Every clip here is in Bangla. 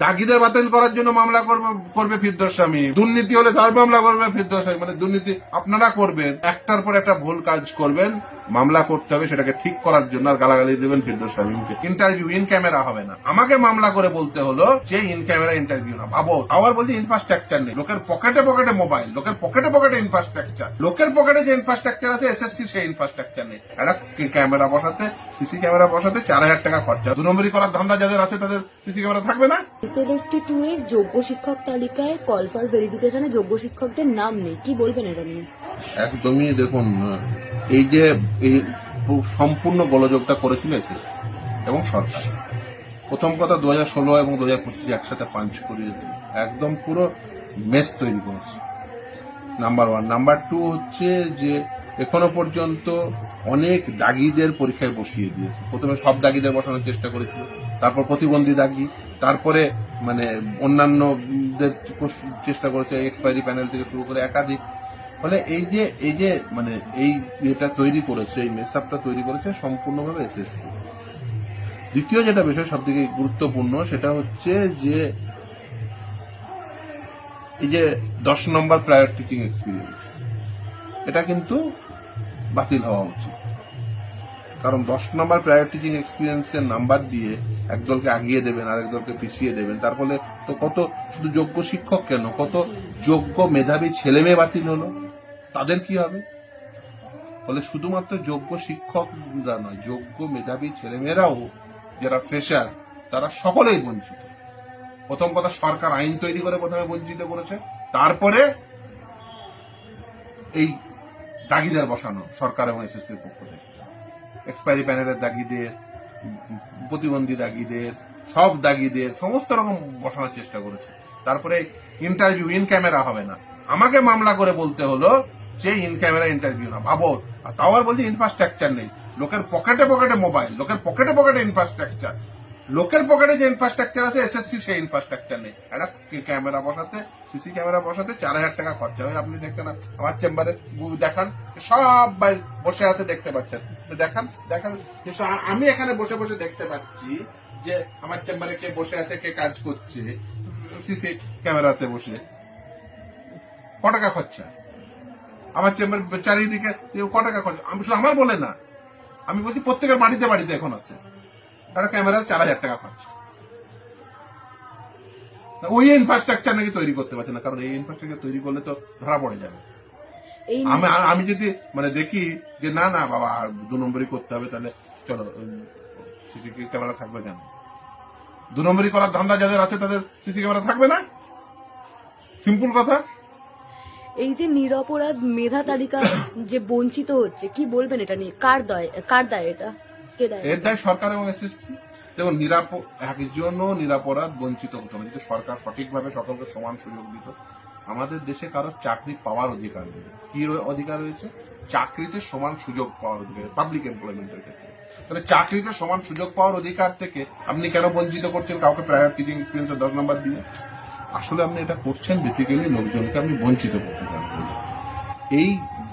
দাগিদের বাতিল করার জন্য মামলা করবে ফিরদৌস স্বামী, দুর্নীতি হলে তার মামলা করবে ফিরদৌস স্বামী। মানে দুর্নীতি আপনারা করবেন, একটার পর একটা ভুল কাজ করবেন, মামলা করতে হবে সেটাকে ঠিক করার জন্য, আর গালাগালি দেবেন ফিরদৌস স্বামীকে। ইন্টারভিউ ইন ক্যামেরা হবে না, আমাকে মামলা করে বলতে হলো যে ইন ক্যামেরা ইন্টারভিউ না। ভাবো, আবার বলছি ইনফ্রাস্ট্রাকচার নেই, লোকের পকেটে পকেটে মোবাইল, লোকের পকেটে পকেটে ইনফ্রাস্ট্রাকচার, লোকের পকেটে যে ইনফ্রাস্ট্রাকচার আছে এসএসসি সেই ইনফ্রাস্ট্রাকচার নেই। একটা ক্যামেরা বসাতে, সিসি ক্যামেরা বসাতে 4000 টাকা খরচা। 2 নম্বরই করার ধান্দা যাদের আছে তাদের সিসি ক্যামেরা থাকবে না। এসএলএসটি 2 এর যোগ্য শিক্ষক তালিকায় কল ফর ভেরিফিকেশনে যোগ্য শিক্ষকদের নাম নেই, কি বলবেন এটা নিয়ে? একদমই দেখুন, এই যে এই সম্পূর্ণ গোলযোগটা করেছিল এসএসসি এবং সরকার। প্রথম কথা 2016 এবং 2025 একসাথে পাঞ্চ করিয়ে দিল, একদম পুরো মেস তৈরি করেছে। নাম্বার 1। নাম্বার 2 হচ্ছে যে এখনো পর্যন্ত অনেক দাগিদের পরীক্ষায় বসিয়ে দিয়েছে। প্রথমে সব দাগিদের বসানোর চেষ্টা করেছিল, তারপর প্রতিবন্ধী দাগি, তারপরে মানে অন্যান্যদের চেষ্টা করেছে, এক্সপায়ারি প্যানেল থেকে শুরু করে একাধিক। ফলে এই যে মানে এই এটা তৈরি করেছে, এই মেসআপটা তৈরি করেছে সম্পূর্ণভাবে এসএসসি। দ্বিতীয় যেটা বিষয় সব থেকে গুরুত্বপূর্ণ সেটা হচ্ছে যে এই যে 10 নম্বর প্রায়র টিচিং এক্সপিরিয়েন্স, এটা কিন্তু বাতিল হওয়া উচিত। কারণ 10 নম্বর প্রায়র টিচিং এক্সপিরিয়েন্সের নাম্বার দিয়ে একদলকে আগিয়ে দেবেন, আরেক দলকে পিছিয়ে দেবেন। তার ফলে তো কত, শুধু যোগ্য শিক্ষক কেন, কত যোগ্য মেধাবী ছেলে মেয়ে বাতিল হলো, তাদের কি হবে? ফলে শুধুমাত্র যোগ্য শিক্ষকরা নয়, যোগ্য মেধাবী ছেলেমেয়েরাও যারা ফ্রেশার তারা সকলেই বঞ্চিত। প্রথম কথা, সরকার আইন তৈরি করে প্রথমে বঞ্চিত করেছে, তারপরে এই দাগিদার বসানো সরকার এবং এসএসসির পক্ষ থেকে। এক্সপায়ারি প্যানেলের দাগিদের, প্রতিবন্ধী দাগিদের, সব দাগিদের সমস্ত রকম বসানোর চেষ্টা করেছে। তারপরে ইন্টারভিউ ইন ক্যামেরা হবে না, আমাকে মামলা করে বলতে হলো যে ইন ক্যামেরা ইন্টারভিউ না। ভাবো, তাও আর বলছি ইনফ্রাস্ট্রাকচার নেই, লোকের পকেটে পকেটে মোবাইল, লোকের পকেটে পকেটে ইনফ্রাস্ট্রাকচার, লোকের পকেটে যে ইনফ্রাস্ট্রাকচার আছে এসএসসি সেই ইনফ্রাস্ট্রাকচার নেই। একটা ক্যামেরা বসাতে, সিসি ক্যামেরা বসাতে 4000 টাকা খরচা হয়। আপনি দেখতে না, আমার চেম্বারে দেখান, সব বসে আছে, দেখতে পাচ্ছেন, দেখান দেখান। আমি এখানে বসে বসে দেখতে পাচ্ছি যে আমার চেম্বারে কে বসে আছে, কে কাজ করছে, সিসি ক্যামেরাতে বসে। ক টাকা খরচা আমার চেম্বার চারিদিকে, ক টাকা খরচা? আমি শুধু আমার বলে না, আমি বলছি প্রত্যেকের বাড়িতে বাড়িতে এখন আছে একটা ক্যামেরা, 4000 টাকা খরচা। ওই ইনফ্রাস্ট্রাকচার নাকি তৈরি করতে পারছে না, কারণ এই ইনফ্রাস্ট্রাকচার তৈরি করলে তো ধরা পড়ে যাবে। আমি যদি মানে দেখি যে না না বাবা 2 নম্বরই করতে হবে, তাহলে চলো সিসি ক্যামেরা থাকবে কেন? 2 নম্বরই করার ধান্দা যাদের আছে তাদের সিসি ক্যামেরা থাকবে না, সিম্পল কথা। এই যে নিরপরাধ মেধা তালিকা যে বঞ্চিত হচ্ছে, কি বলবেন এটা নিয়ে? কার দায় এটা? কে দায়? এর দায় সরকার এবং এসএসসি। দেখুন, একজনও নিরাপরাধ বঞ্চিত হতো না যদি সরকার সঠিকভাবে সকলকে সমান সুযোগ দিত। আমাদের দেশে কারো চাকরি পাওয়ার অধিকার নেই। কি অধিকার রয়েছে? চাকরিতে সমান সুযোগ পাওয়ার অধিকার, পাবলিক এমপ্লয়মেন্টের ক্ষেত্রে। তাহলে চাকরিতে সমান সুযোগ পাওয়ার অধিকার থেকে আপনি কেন বঞ্চিত করছেন কাউকে প্রায়র টিচিং এক্সপিরিয়েন্সে 10 নম্বর দিয়ে? আসলে আপনি এটা করছেন বেসিক্যালি লোকজনকে আপনি বঞ্চিত করতে চান। এই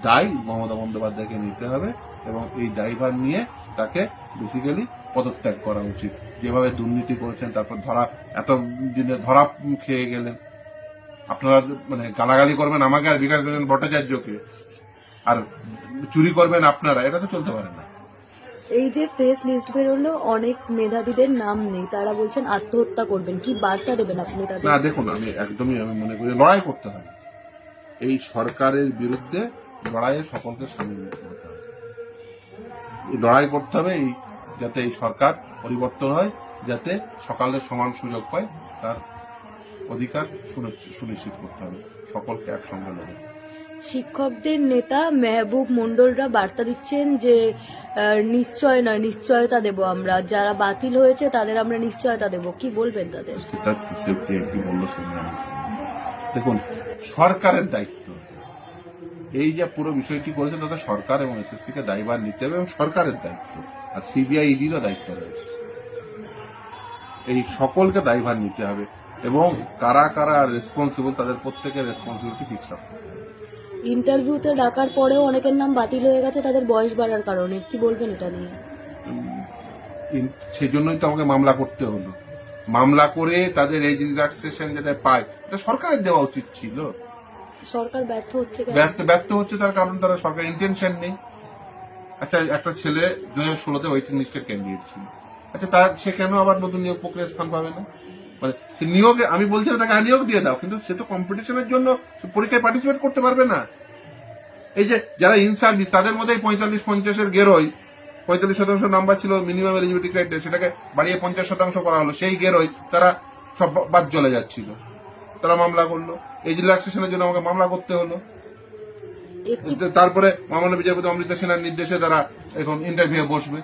দায় মমতা বন্দ্যোপাধ্যায়কে নিতে হবে এবং এই দায়ভার নিয়ে তাকে বেসিক্যালি পদত্যাগ করা উচিত। যেভাবে দুর্নীতি করেছেন, তারপর এত দিনে ধরা খেয়ে গেলেন, আপনারা মানে গালাগালি করবেন আমাকে আর বিকাশ রঞ্জন ভট্টাচার্যকে, আর চুরি করবেন আপনারা, এটা তো চলতে পারে না। এই যে ফেস লিস্ট বেরোলো, অনেক মেধাবীদের নাম নেই, তারা বলছেন আত্মহত্যা করবেন, কি বার্তা দেবেন আপনি তাদের? না দেখুন, আমি মনে করি লড়াই করতে হবে, এই সরকারের বিরুদ্ধে লড়াইয়ে সকলকে সামিল করতে হবে। লড়াই করতে হবে যাতে এই সরকার পরিবর্তন হয়, যাতে সকালের সমান সুযোগ পায়, তার অধিকার সুনিশ্চিত করতে হবে, সকলকে একসঙ্গে লড়ে। শিক্ষকদের নেতা মেহবুব মন্ডলরা বার্তা দিচ্ছেন যে নিশ্চয় নয়, নিশ্চয়তা দেব আমরা, যারা বাতিল হয়েছে তাদের আমরা নিশ্চয়তা দেব, কি বলবেন তাদের? সেটা কি বললো শুনলাম। দেখুন, সরকারের দায়িত্ব এই যে পুরো বিষয়টি করেছে, তাতে সরকার এবং এসএসসি কে দায়ভার নিতে হবে এবং সরকারের দায়িত্ব, আর সিবিআই ইডিরও দায়িত্ব রয়েছে। এই সকলকে দায়ভার নিতে হবে এবং কারা কারা রেসপন্সিবল তাদের প্রত্যেকের রেসপন্সিবিলিটি ফিক্স আপ। ইন্টারভিউতে ডাকার পরেও অনেকের নাম বাতিল হয়ে গেছে তাদের বয়স বাড়ার কারণে, কি বলবেন এটা নিয়ে? সেই জন্যই তো আমাকে মামলা করতে হলো। মামলা করে তাদের এই রিল্যাক্সেশন যাতে পায় এটা সরকারের দেওয়া উচিত ছিল। সরকার ব্যর্থ হচ্ছে কেন? ব্যর্থ হচ্ছে তার কারণ তারা সরকার ইন্টেনশন নেই। আচ্ছা, একটা ছেলে 2016-তে ওয়েটিং লিস্টের ক্যান্ডিডেট ছিল, আচ্ছা তার সে কেন আবার নতুন নিয়োগ প্রক্রিয়া স্থান পাবে না? মানে সে নিয়োগে, আমি বলছি না তাকে নিয়োগ দিয়ে দাও, কিন্তু সে তো কম্পিটিশনের জন্য পরীক্ষায় পার্টিসিপেট করতে পারবে না। এই যে যারা ইন সার্ভিস তাদের মধ্যে 45-50-এর গেরোই 45% নাম্বার ছিল মিনিমাম এলিজিবিলিটি ক্রাইটেরিয়া, সেটাকে বাড়িয়ে 50% করা হলো, সেই গেরোই তারা সব বাদ চলে যাচ্ছিল, তারা মামলা করলো, এই রিল্যাক্সেশনের জন্য আমাকে মামলা করতে হলো। তারপরে মাননীয় বিচারপতি অমৃতা সেনার নির্দেশে তারা এখন ইন্টারভিউ বসবে,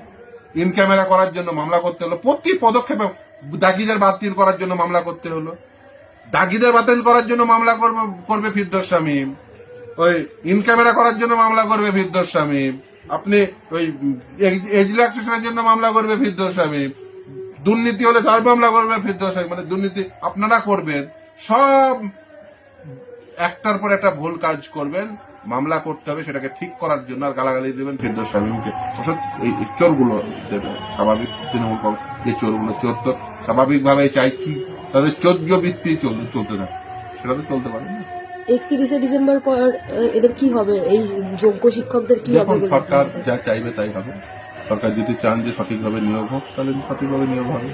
ইন ক্যামেরা করার জন্য মামলা করতে হলো, প্রতি পদক্ষেপে দাগিদের বাতিল করার জন্য মামলা করতে হলো, দাগিদের বাতিল করার জন্য মামলা করবে ফিরদৌস শামীম, ওই ইন ক্যামেরা করার জন্য মামলা করবে ফিরদৌস শামীম, আপনি ওই এজ রিল্যাক্সেশনের জন্য মামলা করবে ফিরদৌস শামীম, দুর্নীতি হলে তার মামলা করবে ফিরদৌস শামীম, মানে দুর্নীতি আপনারা করবেন, সব একটার পর একটা ভুল কাজ করবেন, মামলা করতে হবে সেটাকে ঠিক করার জন্য, আর গালাগালি দেবেন ফিরদৌস শামীমকে। এই চোরগুলো দেবে স্বাভাবিক, তৃণমূল কংগ্রেস যে চোরগুলো, চোর তো স্বাভাবিকভাবে চাই কি তাদের চোদ্দ বৃত্তি চলতে থাকে, সেটা তো চলতে পারে না। 31শে ডিসেম্বর পর এদের কি হবে? এই যোগ্য শিক্ষকদের কি হবে? দেখুন, বলে সরকার মনে করেন? যা চাইবে তাই হবে। সরকার যদি চান যে সঠিকভাবে নিয়োগ হোক, তাহলে সঠিকভাবে নিয়োগ হবে।